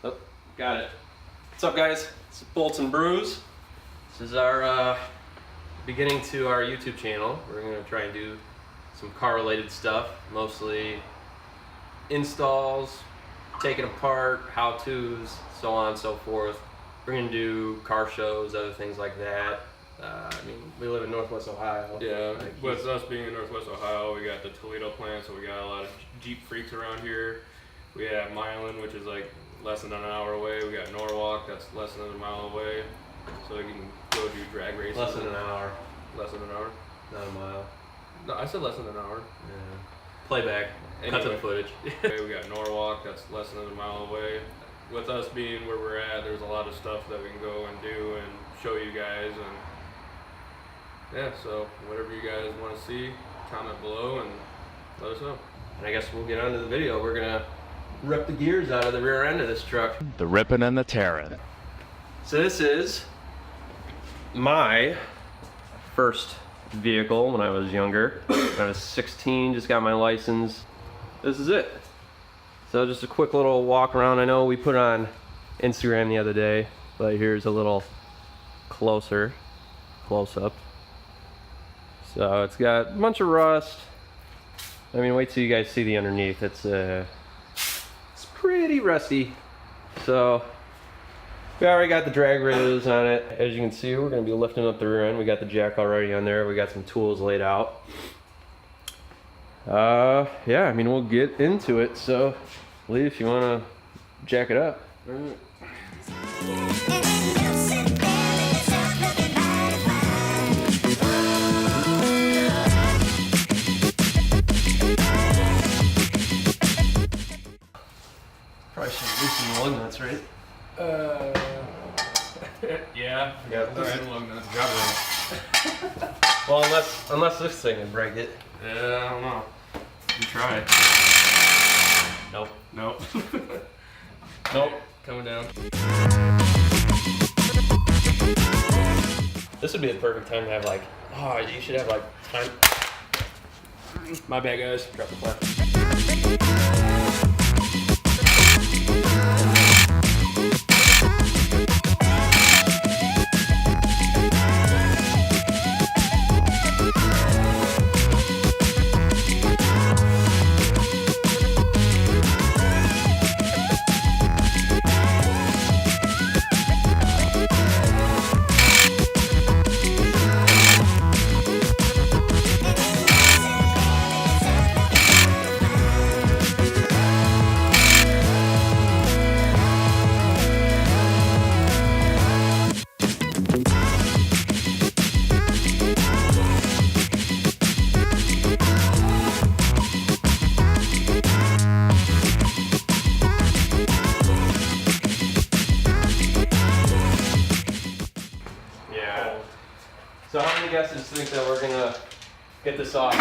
Oh, got it. What's up, guys? It's Bolts and Brews. This is our beginning to our YouTube channel. We're going to try and do some car-related stuff, mostly installs, taking apart, how-tos, so on and so forth. We're going to do car shows, other things like that. I mean, we live in Northwest Ohio. Yeah, with us being in Northwest Ohio, we got the Toledo plant, so we got a lot of Jeep freaks around here. We have Milan, which is like less than an hour away. We got Norwalk, that's less than a mile away. So we can go do drag races. Less than an hour. Less than an hour? Not a mile. No, I said less than an hour. Yeah. Playback. Cut to the footage. We got Norwalk, that's less than a mile away. With us being where we're at, there's a lot of stuff that we can go and do and show you guys. And yeah, so whatever you guys want to see, comment below and let us know. And I guess we'll get on to the video. We're going to rip the gears out of the rear end of this truck. The ripping and the tearing. So this is my first vehicle when I was younger. When I was 16, just got my license. This is it. So just a quick little walk around. I know we put on Instagram the other day, but here's a little close up. So it's got a bunch of rust. I mean, wait till you guys see the underneath. It's pretty rusty. So we already got the drag rails on it. As you can see, we're going to be lifting up the rear end. We got the jack already on there. We got some tools laid out. Yeah, I mean, we'll get into it. So, Lee, if you want to jack it up. All right. Probably should loosen the lug nuts, right? Yeah. Alright, lug nuts. Well, unless this thing would break it. Yeah, I don't know. You try. Nope. Nope. Nope. Coming down. This would be the perfect time to have like, oh, you should have like time. My bad, guys. Drop the plastic. So how many guesses think that we're gonna get this off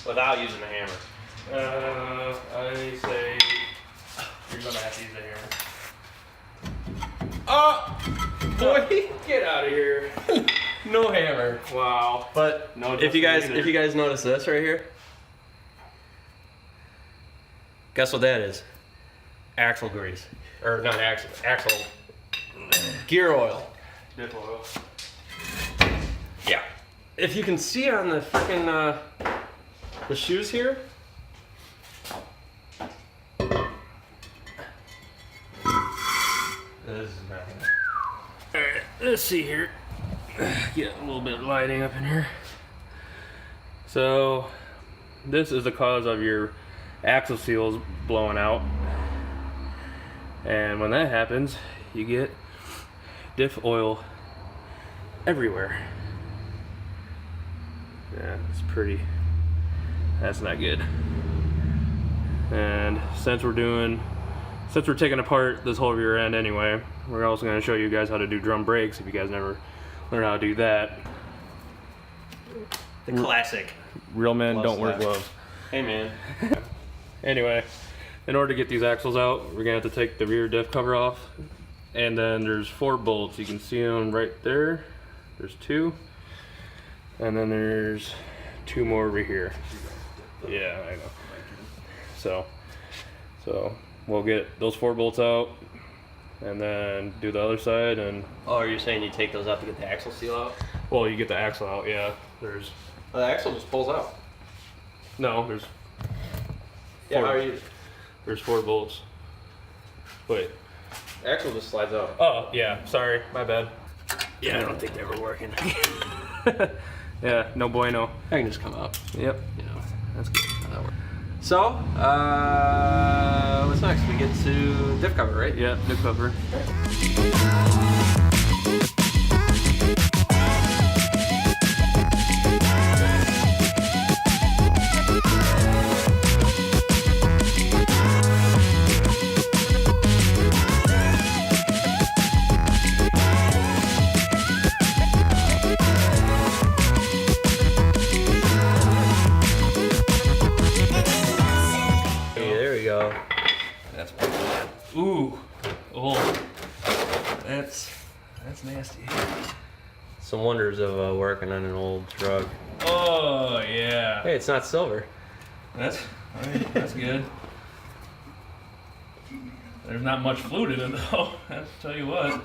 without using the hammer? I say you're gonna have to use the hammer. Oh, boy, get out of here! No hammer. Wow. But no, if you guys notice this right here, guess what that is? Axle grease, or not axle gear oil. Diff oil. Yeah. If you can see on the freaking the shoes here. This is not good. Alright, let's see here. Get a little bit of lighting up in here. So this is the cause of your axle seals blowing out. And when that happens, you get diff oil everywhere. Yeah, it's pretty, that's not good. And since we're taking apart this whole rear end anyway, we're also going to show you guys how to do drum brakes if you guys never learned how to do that. The classic. Real men don't wear slap. gloves. Hey man. Anyway, in order to get these axles out, we're going to have to take the rear diff cover off. And then there's 4 bolts. You can see them right there. There's 2. And then there's 2 more over here. Yeah, I know. So we'll get those 4 bolts out, and then do the other side, and Oh, are you saying you take those out to get the axle seal out? well, you get the axle out. Yeah, there's Oh, the axle just pulls out. no, there's Yeah, Four. how are you? there's 4 bolts. Wait. The axle just slides out. Oh yeah, sorry, my bad. Yeah, I don't think they were working. Yeah, no bueno. I can just come out. Yep. You know. That's good. That works. So, what's next? We get to diff cover, right? Yeah, new cover. That's pretty bad. Ooh. Oh. That's nasty. Some wonders of working on an old truck. Oh yeah. Hey, it's not silver. That's good. There's not much fluid in it though. I'll tell you what.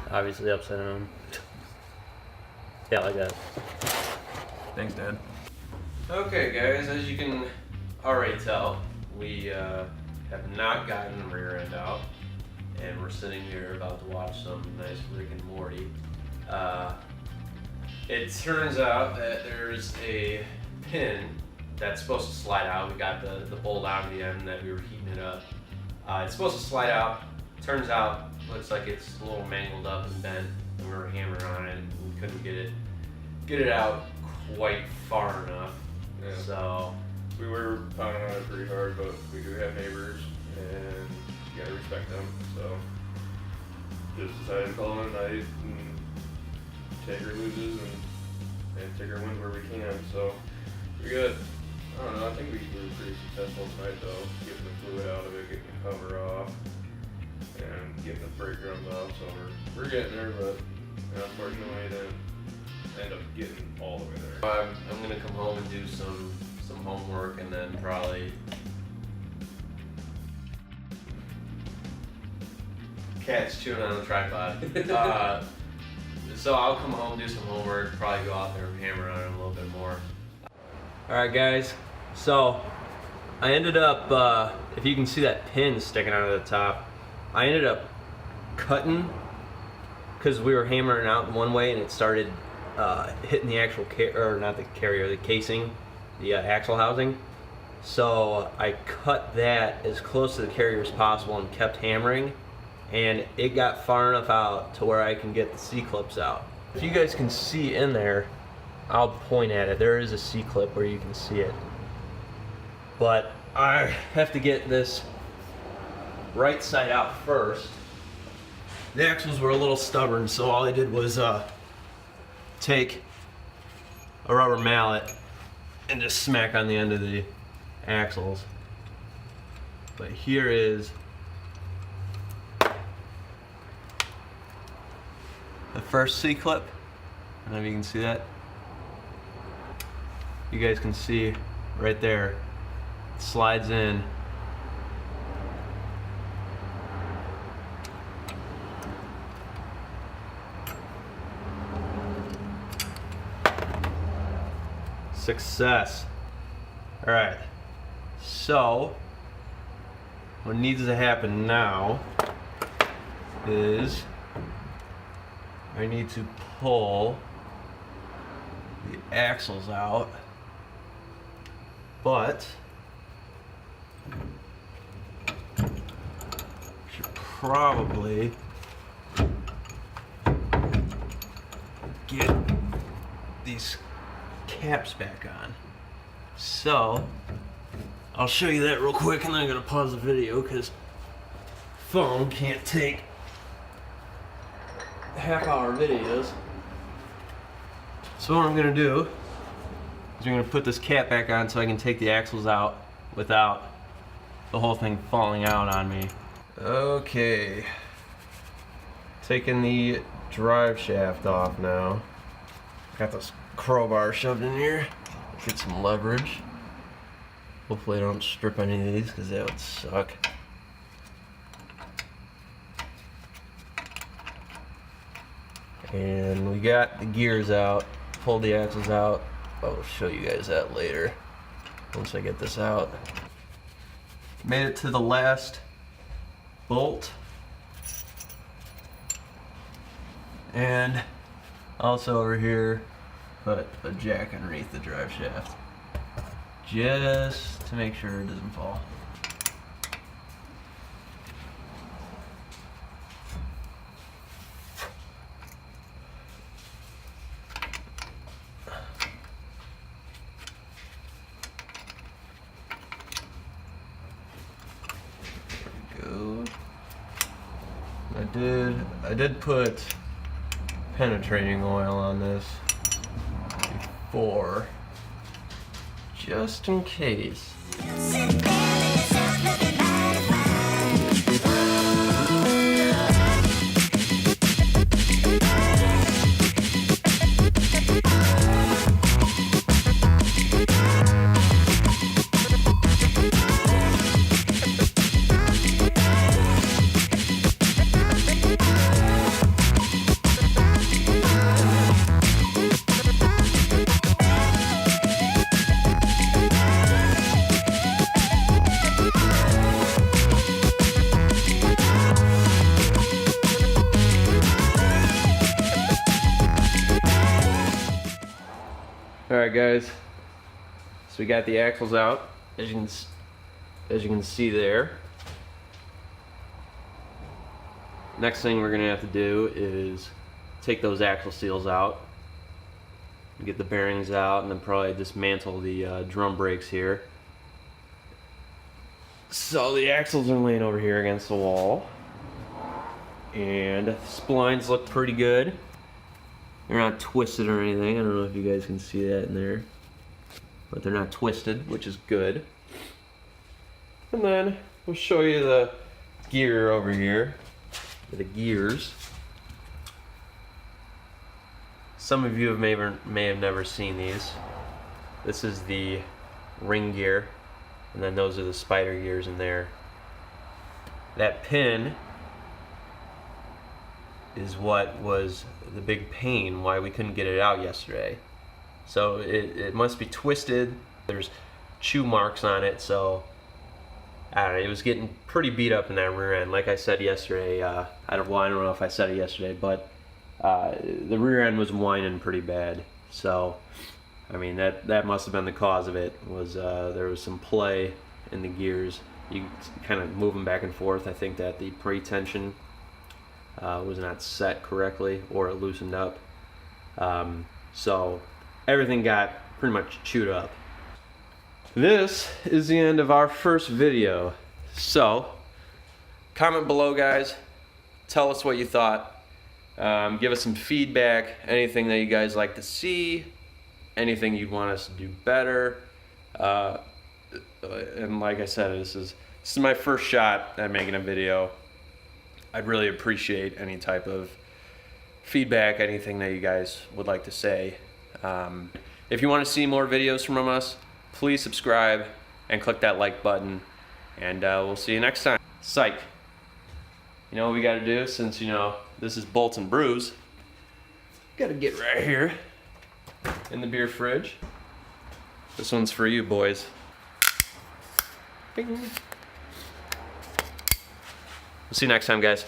Obviously upside down. Yeah, like that. Thanks, Dad. Okay, guys, as you can already tell, we have not gotten the rear end out, and we're sitting here about to watch some nice Rick and Morty. It turns out that there's a pin that's supposed to slide out. We got the bolt out of the end that we were heating it up. It's supposed to slide out. Turns out, looks like it's a little mangled up and bent, and we were hammering on it, and we couldn't get it out quite far enough. Yeah. So We were pounding on it pretty hard, but we do have neighbors, and you gotta respect them. So just decided to call it a night and take our loses and take our wins where we can. So we're good. I don't know. I think we were pretty successful tonight, though, getting the fluid out of it, getting the cover off, and getting the brake drums off. So we're getting there, but unfortunately, didn't end up getting all the way there. I'm gonna come home and do some homework, and then probably cat's chewing on the tripod. So I'll come home, do some homework, probably go out there and hammer on it a little bit more. Alright guys, so I ended up, if you can see that pin sticking out of the top, I ended up cutting, because we were hammering out one way and it started hitting the actual, or not the carrier, the casing, the axle housing. So I cut that as close to the carrier as possible and kept hammering, and it got far enough out to where I can get the C-clips out. If you guys can see in there, I'll point at it. There is a C-clip where you can see it. But I have to get this right side out first. The axles were a little stubborn, so all I did was take a rubber mallet and just smack on the end of the axles. But here is the first C-clip. I don't know if you can see that. You guys can see right there, it slides in. Success. All right, so what needs to happen now is I need to pull the axles out, but should probably get these caps back on. So I'll show you that real quick, and then I'm gonna pause the video because phone can't take half-hour videos. So what I'm gonna do is I'm gonna put this cap back on so I can take the axles out without the whole thing falling out on me. Okay. Taking the drive shaft off now. Got this crowbar shoved in here. Get some leverage. Hopefully I don't strip any of these because that would suck. And we got the gears out. Pulled the axles out. I'll show you guys that later once I get this out. Made it to the last bolt. And also over here, put a jack underneath the drive shaft, just to make sure it doesn't fall. There we go. I did put penetrating oil on this before, just in case. Alright guys, so we got the axles out, as you can see there. Next thing we're going to have to do is take those axle seals out, get the bearings out, and then probably dismantle the drum brakes here. So the axles are laying over here against the wall, and the splines look pretty good. They're not twisted or anything. I don't know if you guys can see that in there, but they're not twisted, which is good. And then we'll show you the gear over here, the gears. Some of you may have never seen these. This is the ring gear, and then those are the spider gears in there. That pin is what was the big pain why we couldn't get it out yesterday. So it must be twisted. There's chew marks on it, so I don't know, it was getting pretty beat up in that rear end. Like I said yesterday, I don't know if I said it yesterday, but the rear end was whining pretty bad. So I mean that must have been the cause of it. Was there was some play in the gears. You kind of move them back and forth. I think that the pre-tension was not set correctly, or it loosened up. So everything got pretty much chewed up. This is the end of our first video. So comment below, guys. Tell us what you thought. Give us some feedback. Anything that you guys like to see. Anything you'd want us to do better. And like I said, this is my first shot at making a video. I'd really appreciate any type of feedback, anything that you guys would like to say. If you want to see more videos from us, please subscribe and click that like button, and we'll see you next time. Psych. You know what we got to do, since you know this is Bolts and Brews? Got to get right here in the beer fridge. This one's for you, boys. Bing. We'll see you next time, guys.